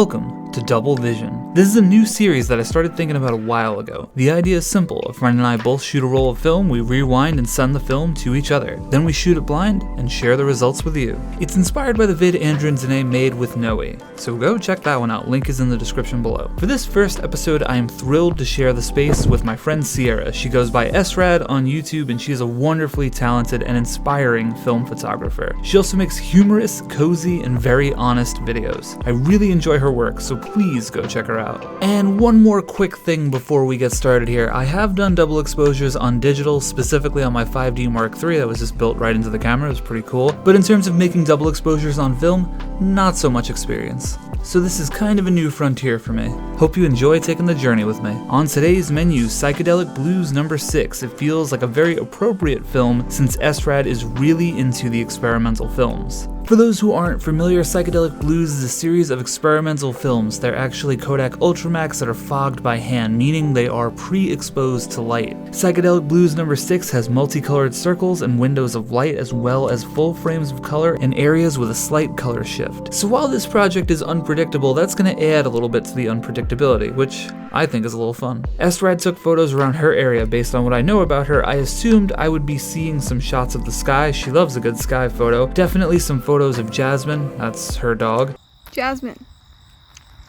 Welcome to Double Vision. This is a new series that I started thinking about a while ago. The idea is simple. A friend and I both shoot a roll of film, we rewind and send the film to each other. Then we shoot it blind and share the results with you. It's inspired by the vid Andrew and Denae made with Denae, so go check that one out, link is in the description below. For this first episode, I am thrilled to share the space with my friend Sierra. She goes by srad on YouTube and she is a wonderfully talented and inspiring film photographer. She also makes humorous, cozy, and very honest videos. I really enjoy her work, so please go check her out. And one more quick thing before we get started here. I have done double exposures on digital, specifically on my 5D Mark III that was just built right into the camera. It was pretty cool. But in terms of making double exposures on film, not so much experience. So this is kind of a new frontier for me. Hope you enjoy taking the journey with me. On today's menu, Psychedelic Blues number 6. It feels like a very appropriate film since srad is really into the experimental films. For those who aren't familiar, Psychedelic Blues is a series of experimental films. They're actually Kodak Ultramax that are fogged by hand, meaning they are pre-exposed to light. Psychedelic Blues number 6 has multicolored circles and windows of light, as well as full frames of color and areas with a slight color shift. So while this project is unpredictable, that's going to add a little bit to the unpredictability, which I think is a little fun. srad took photos around her area. Based on what I know about her, I assumed I would be seeing some shots of the sky. She loves a good sky photo. Definitely some photos of Jasmine, that's her dog. Jasmine,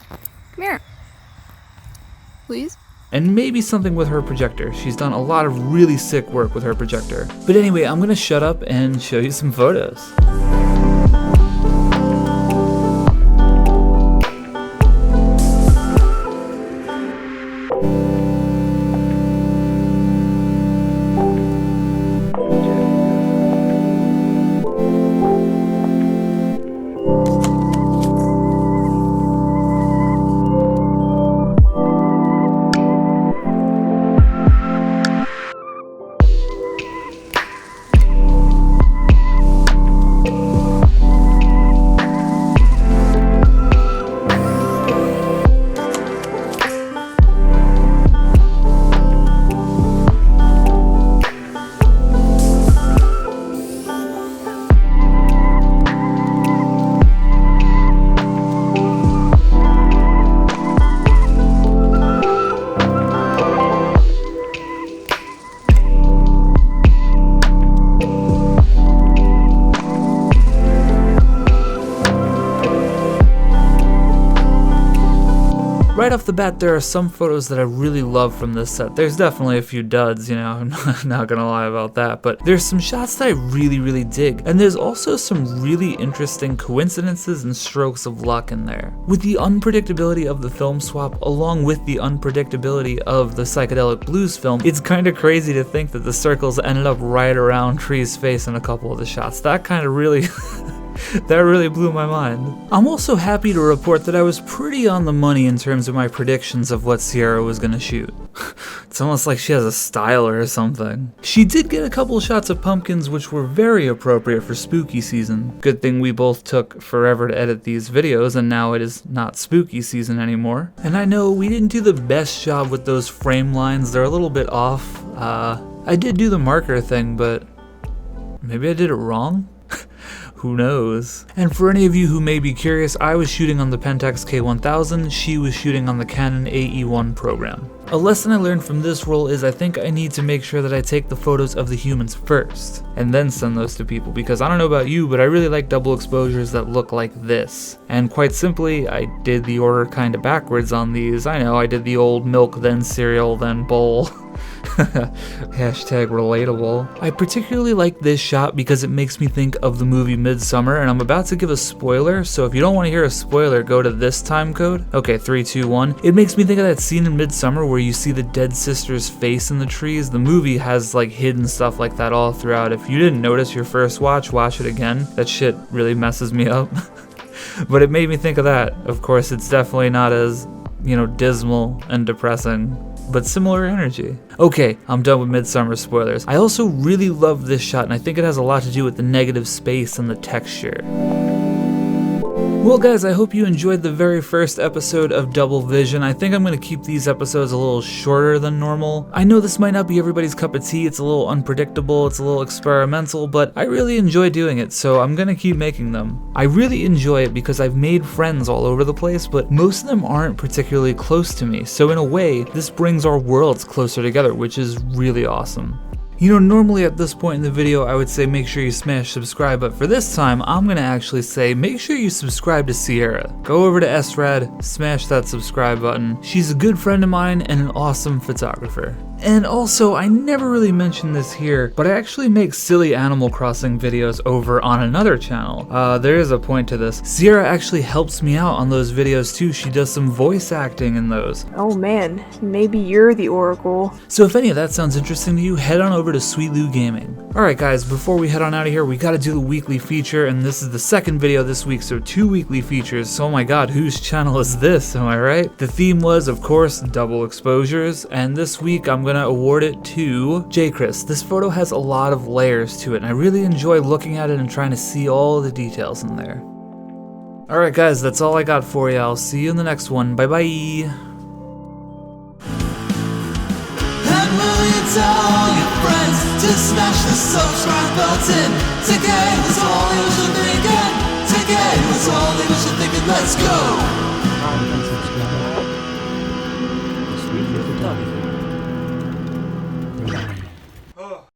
come here, please. And maybe something with her projector. She's done a lot of really sick work with her projector. But anyway, I'm gonna shut up and show you some photos. Right off the bat, there are some photos that I really love from this set. There's definitely a few duds, I'm not gonna lie about that, but there's some shots that I really dig. And there's also some really interesting coincidences and strokes of luck in there. With the unpredictability of the film swap, along with the unpredictability of the Psychedelic Blues film, it's kind of crazy to think that the circles ended up right around Tree's face in a couple of the shots. That kind of really... that really blew my mind. I'm also happy to report that I was pretty on the money in terms of my predictions of what Sierra was gonna shoot. It's almost like she has a styler or something. She did get a couple shots of pumpkins which were very appropriate for spooky season. Good thing we both took forever to edit these videos and now it is not spooky season anymore. And I know we didn't do the best job with those frame lines, they're a little bit off. I did do the marker thing, but maybe I did it wrong? Who knows? And for any of you who may be curious, I was shooting on the Pentax K1000, she was shooting on the Canon AE1 Program. A lesson I learned from this roll is I think I need to make sure that I take the photos of the humans first, and then send those to people, because I don't know about you, but I really like double exposures that look like this. And quite simply, I did the order kinda backwards on these. I know, I did the old milk, then cereal, then bowl. Hashtag relatable. I particularly like this shot because it makes me think of the movie Midsummer, and I'm about to give a spoiler, so if you don't want to hear a spoiler, go to this time code. Okay, 3, 2, 1. It makes me think of that scene in Midsummer where you see the dead sister's face in the trees. The movie has like hidden stuff like that all throughout. If you didn't notice your first watch it again. That shit really messes me up. But it made me think of that. Of course, it's definitely not as, dismal and depressing, but similar energy. Okay, I'm done with Midsummer spoilers. I also really love this shot, and I think it has a lot to do with the negative space and the texture. Well guys, I hope you enjoyed the very first episode of Double Vision. I think I'm going to keep these episodes a little shorter than normal. I know this might not be everybody's cup of tea, it's a little unpredictable, it's a little experimental, but I really enjoy doing it, so I'm going to keep making them. I really enjoy it because I've made friends all over the place, but most of them aren't particularly close to me, so in a way, this brings our worlds closer together, which is really awesome. You know, normally at this point in the video I would say make sure you smash subscribe, but for this time I'm gonna actually say make sure you subscribe to Sierra. Go over to srad, smash that subscribe button. She's a good friend of mine and an awesome photographer. And also, I never really mentioned this here, but I actually make silly Animal Crossing videos over on another channel. There is a point to this. Sierra actually helps me out on those videos too. She does some voice acting in those. Oh man, maybe you're the Oracle. So if any of that sounds interesting to you, head on over to Sweet Lou Gaming. Alright guys, before we head on out of here, we gotta do the weekly feature, and this is the second video this week, so 2 weekly features. So oh my god, whose channel is this, am I right? The theme was, of course, double exposures, and this week I'm gonna award it to J. Chris. This photo has a lot of layers to it, and I really enjoy looking at it and trying to see all the details in there. Alright guys, that's all I got for you. I'll see you in the next one. Bye bye! And will you tell all your friends to smash the subscribe button? Today was all they were thinking. Today was all they were thinking. Let's go! Sweet little doggy.